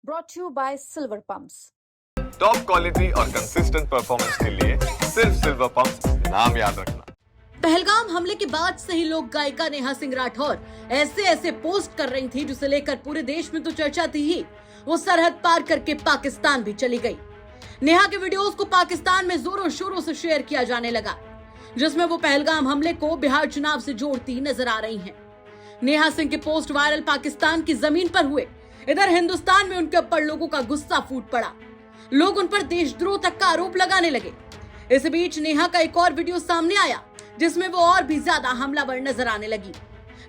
brought to you by Silver Pumps. Top quality और consistent performance के लिए सिर्फ सिल्वर पंप्स, नाम याद रखना। पहलगाम हमले के बाद से ही लोग गायिका नेहा सिंह राठौर ऐसे पोस्ट कर रही थी जिसे लेकर पूरे देश में तो चर्चा थी ही, वो सरहद पार करके पाकिस्तान भी चली गई। नेहा के वीडियोस को पाकिस्तान में जोरों शोरों से शेयर किया जाने लगा, जिसमें वो पहलगाम हमले को बिहार चुनाव से जोड़ती नजर आ रही हैं। नेहा सिंह के पोस्ट वायरल पाकिस्तान की जमीन पर हुए, इधर हिंदुस्तान में उनके ऊपर लोगों का गुस्सा फूट पड़ा। लोग उन पर देशद्रोह तक का आरोप लगाने लगे। इस बीच नेहा का एक और वीडियो सामने आया जिसमें वो और भी ज्यादा हमलावर नजर आने लगी।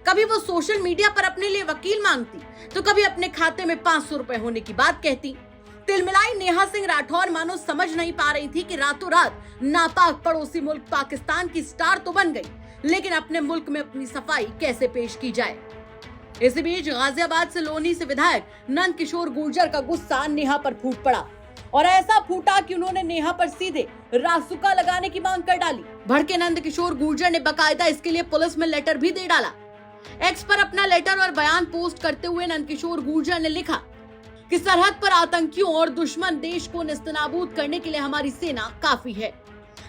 कभी वो सोशल मीडिया पर अपने लिए वकील मांगती, तो कभी अपने खाते में 500 रुपए होने की बात कहती। तिलमिलाई नेहा सिंह राठौर मानो समझ नहीं पा रही थी कि रातों रात नापाक पड़ोसी मुल्क पाकिस्तान की स्टार तो बन गई, लेकिन अपने मुल्क में अपनी सफाई कैसे पेश की जाए। इसी बीच गाजियाबाद से लोनी से विधायक नंद किशोर गुर्जर का गुस्सा नेहा पर फूट पड़ा और ऐसा फूटा कि उन्होंने नेहा पर सीधे रासुका लगाने की मांग कर डाली। भड़के नंद किशोर गुर्जर ने बकायदा इसके लिए पुलिस में लेटर भी दे डाला। एक्स पर अपना लेटर और बयान पोस्ट करते हुए नंद किशोर गुर्जर ने लिखा कि सरहद पर आतंकियों और दुश्मन देश को नेस्तनाबूद करने के लिए हमारी सेना काफी है,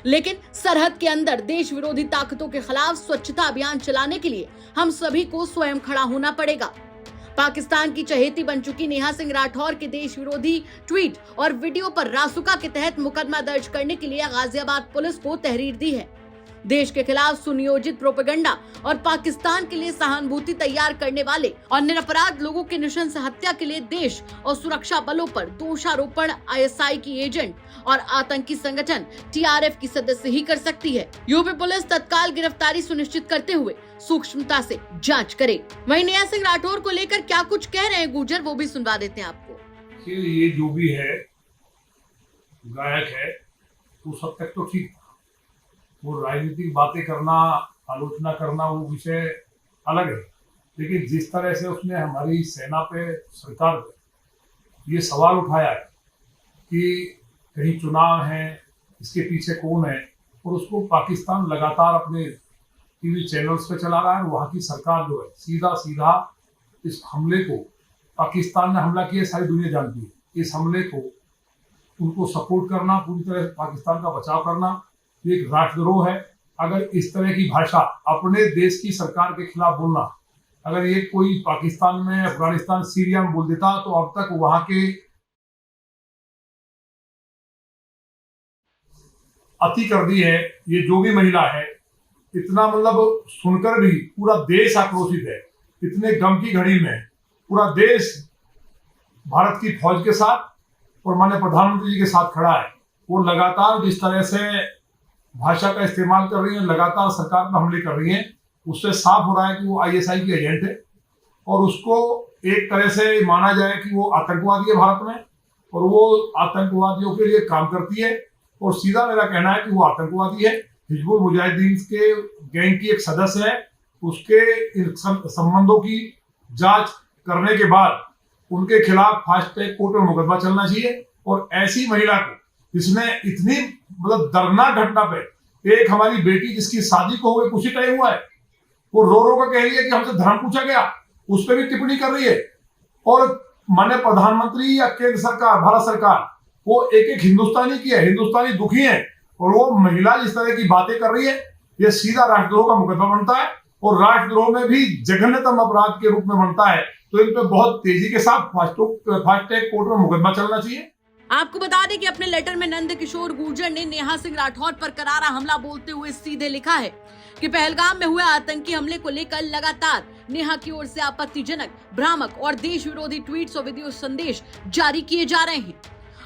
लेकिन सरहद के अंदर देश विरोधी ताकतों के खिलाफ स्वच्छता अभियान चलाने के लिए हम सभी को स्वयं खड़ा होना पड़ेगा। पाकिस्तान की चहेती बन चुकी नेहा सिंह राठौर के देश विरोधी ट्वीट और वीडियो पर रासुका के तहत मुकदमा दर्ज करने के लिए गाजियाबाद पुलिस को तहरीर दी है। देश के खिलाफ सुनियोजित प्रोपेगेंडा और पाकिस्तान के लिए सहानुभूति तैयार करने वाले और निरपराध लोगों के नृशंस हत्या के लिए देश और सुरक्षा बलों पर दोषारोपण आईएसआई की एजेंट और आतंकी संगठन टीआरएफ की सदस्य ही कर सकती है। यूपी पुलिस तत्काल गिरफ्तारी सुनिश्चित करते हुए सूक्ष्मता से जांच करे। वहीं नेहा सिंह राठौर को लेकर क्या कुछ कह रहे हैं गुर्जर, वो भी सुनवा देते हैं आपको। ये जो भी है गायक है वो सब तक तो ठीक, वो राजनीतिक बातें करना, आलोचना करना वो विषय अलग है, लेकिन जिस तरह से उसने हमारी सेना पे, सरकार पे ये सवाल उठाया है कि कहीं चुनाव है, इसके पीछे कौन है, और उसको पाकिस्तान लगातार अपने टीवी चैनल्स पे चला रहा है। वहाँ की सरकार जो है सीधा सीधा इस हमले को, पाकिस्तान ने हमला किया सारी दुनिया जानती है, इस हमले को उनको सपोर्ट करना, पूरी तरह पाकिस्तान का बचाव करना, ये एक राष्ट्रद्रोह है। अगर इस तरह की भाषा अपने देश की सरकार के खिलाफ बोलना, अगर ये कोई पाकिस्तान में, अफगानिस्तान, सीरिया में बोल देता तो अब तक वहां के अति कर दी है। ये जो भी महिला है, इतना मतलब सुनकर भी पूरा देश आक्रोशित है। इतने गम की घड़ी में पूरा देश भारत की फौज के साथ और माननीय प्रधानमंत्री जी के साथ खड़ा है। वो लगातार जिस तरह से भाषा का इस्तेमाल कर रही है, लगातार सरकार पर हमले कर रही है, उससे साफ हो रहा है कि वो आईएसआई की एजेंट है और उसको एक तरह से माना जाए कि वो आतंकवादी है भारत में, और वो आतंकवादियों के लिए काम करती है। और सीधा मेरा कहना है कि वो आतंकवादी है, हिजबुल मुजाहिदीन के गैंग की एक सदस्य है। उसके संबंधों की जांच करने के बाद उनके खिलाफ फास्ट ट्रैक कोर्ट में मुकदमा चलना चाहिए। और ऐसी महिला को, जिसने इतनी मतलब दर्दनाक घटना पे, एक हमारी बेटी जिसकी शादी को हुए कुछ ही टाइम हुआ है, वो रो रो कर कह रही है कि हमसे धर्म पूछा गया, उस पर भी टिप्पणी कर रही है। और माननीय प्रधानमंत्री या केंद्र सरकार, भारत सरकार, वो एक हिंदुस्तानी की है, हिंदुस्तानी दुखी है, और वो महिला जिस तरह की बातें कर रही है, ये सीधा राष्ट्रद्रोह का मुकदमा बनता है, और राष्ट्रद्रोह में भी जघन्यतम अपराध के रूप में बनता है। तो इन पे बहुत तेजी के साथ फास्ट ट्रैक कोर्ट में मुकदमा चलना चाहिए। आपको बता दें कि अपने लेटर में नंद किशोर गुर्जर ने नेहा सिंह राठौर पर करारा हमला बोलते हुए सीधे लिखा है कि पहलगाम में हुए आतंकी हमले को लेकर लगातार नेहा की ओर से आपत्तिजनक, भ्रामक और देश विरोधी ट्वीट्स और वीडियो संदेश जारी किए जा रहे हैं।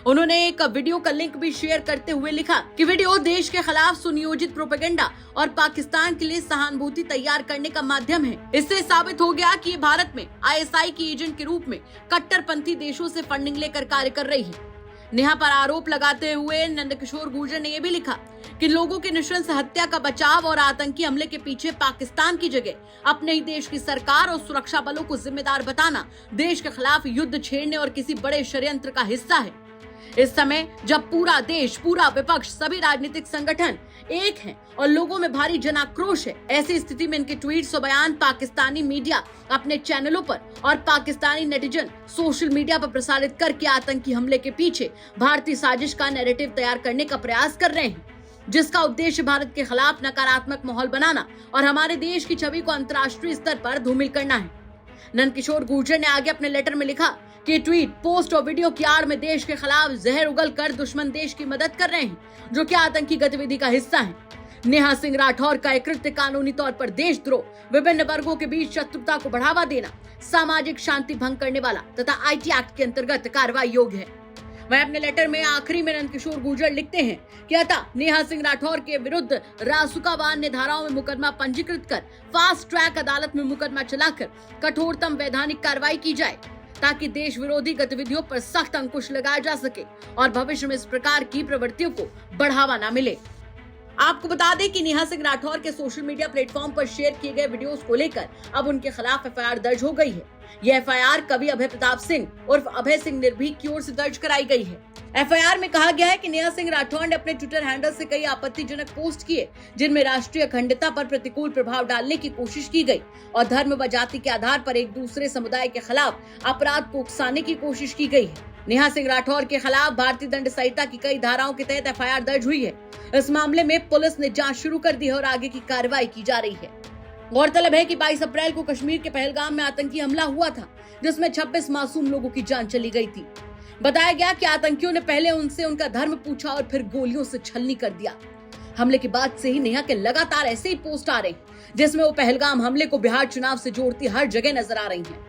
उन्होंने एक वीडियो का लिंक भी शेयर करते हुए लिखा कि वीडियो देश के खिलाफ सुनियोजित प्रोपेगेंडा और पाकिस्तान के लिए सहानुभूति तैयार करने का माध्यम है। इससे साबित हो गया कि भारत में आईएसआई की एजेंट के रूप में कट्टरपंथी देशों से फंडिंग लेकर कार्य कर रही है। नेहा पर आरोप लगाते हुए नंद किशोर गुर्जर ने यह भी लिखा कि लोगों के नृशंस हत्या का बचाव और आतंकी हमले के पीछे पाकिस्तान की जगह अपने ही देश की सरकार और सुरक्षा बलों को जिम्मेदार बताना देश के खिलाफ युद्ध छेड़ने और किसी बड़े षड्यंत्र का हिस्सा है। इस समय जब पूरा देश, पूरा विपक्ष, सभी राजनीतिक संगठन एक हैं और लोगों में भारी जन आक्रोश है, ऐसी स्थिति में इनके ट्वीट्स और बयान पाकिस्तानी मीडिया अपने चैनलों पर और पाकिस्तानी नेटिजन सोशल मीडिया पर प्रसारित करके आतंकी हमले के पीछे भारतीय साजिश का नैरेटिव तैयार करने का प्रयास कर रहे हैं, जिसका उद्देश्य भारत के खिलाफ नकारात्मक माहौल बनाना और हमारे देश की छवि को अंतर्राष्ट्रीय स्तर पर धूमिल करना है। नंदकिशोर गुर्जर ने आगे अपने लेटर में लिखा कि ट्वीट, पोस्ट और वीडियो की आड़ में देश के खिलाफ जहर उगलकर दुश्मन देश की मदद कर रहे हैं, जो कि आतंकी गतिविधि का हिस्सा है। नेहा सिंह राठौर का एक कृत्य कानूनी तौर पर देशद्रोह, विभिन्न वर्गों के बीच शत्रुता को बढ़ावा देना, सामाजिक शांति भंग करने वाला तथा IT एक्ट के अंतर्गत कार्रवाई योग्य है। वह अपने लेटर में आखिरी में नंदकिशोर गुर्जर लिखते हैं कि अतः नेहा सिंह राठौर के विरुद्ध रासुकावान ने धाराओं में मुकदमा पंजीकृत कर फास्ट ट्रैक अदालत में मुकदमा चलाकर कठोरतम वैधानिक कार्रवाई की जाए, ताकि देश विरोधी गतिविधियों पर सख्त अंकुश लगाया जा सके और भविष्य में इस प्रकार की प्रवृत्तियों को बढ़ावा न मिले। आपको बता दें कि नेहा सिंह राठौर के सोशल मीडिया प्लेटफॉर्म पर शेयर किए गए वीडियोस को लेकर अब उनके खिलाफ FIR दर्ज हो गई है। यह FIR कवि अभय प्रताप सिंह उर्फ अभय सिंह निर्भीक की ओर से दर्ज कराई गई है। FIR में कहा गया है कि नेहा सिंह राठौर ने अपने ट्विटर हैंडल से कई आपत्तिजनक पोस्ट किए, जिनमें राष्ट्रीय अखंडता पर प्रतिकूल प्रभाव डालने की कोशिश की गई और धर्म व जाति के आधार पर एक दूसरे समुदाय के खिलाफ अपराध को उकसाने की कोशिश की गई है। नेहा सिंह राठौर के खिलाफ भारतीय दंड संहिता की कई धाराओं के तहत FIR दर्ज हुई है। इस मामले में पुलिस ने जांच शुरू कर दी है और आगे की कार्रवाई की जा रही है। गौरतलब है कि 22 अप्रैल को कश्मीर के पहलगाम में आतंकी हमला हुआ था, जिसमें 26 मासूम लोगों की जान चली गई थी। बताया गया कि आतंकियों ने पहले उनसे उनका धर्म पूछा और फिर गोलियों से छलनी कर दिया। हमले के बाद से ही नेहा के लगातार ऐसे ही पोस्ट आ रहे हैं, जिसमें वो पहलगाम हमले को बिहार चुनाव से जोड़ती हर जगह नजर आ रही हैं।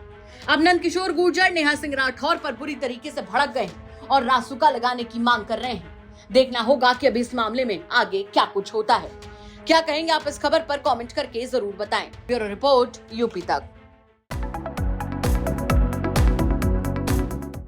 अब नंदकिशोर गुर्जर नेहा सिंह राठौर पर बुरी तरीके से भड़क गए हैं और रासुका लगाने की मांग कर रहे हैं। देखना होगा कि अभी इस मामले में आगे क्या कुछ होता है। क्या कहेंगे आप इस खबर पर कमेंट करके जरूर बताएं। ब्यूरो रिपोर्ट, UP तक।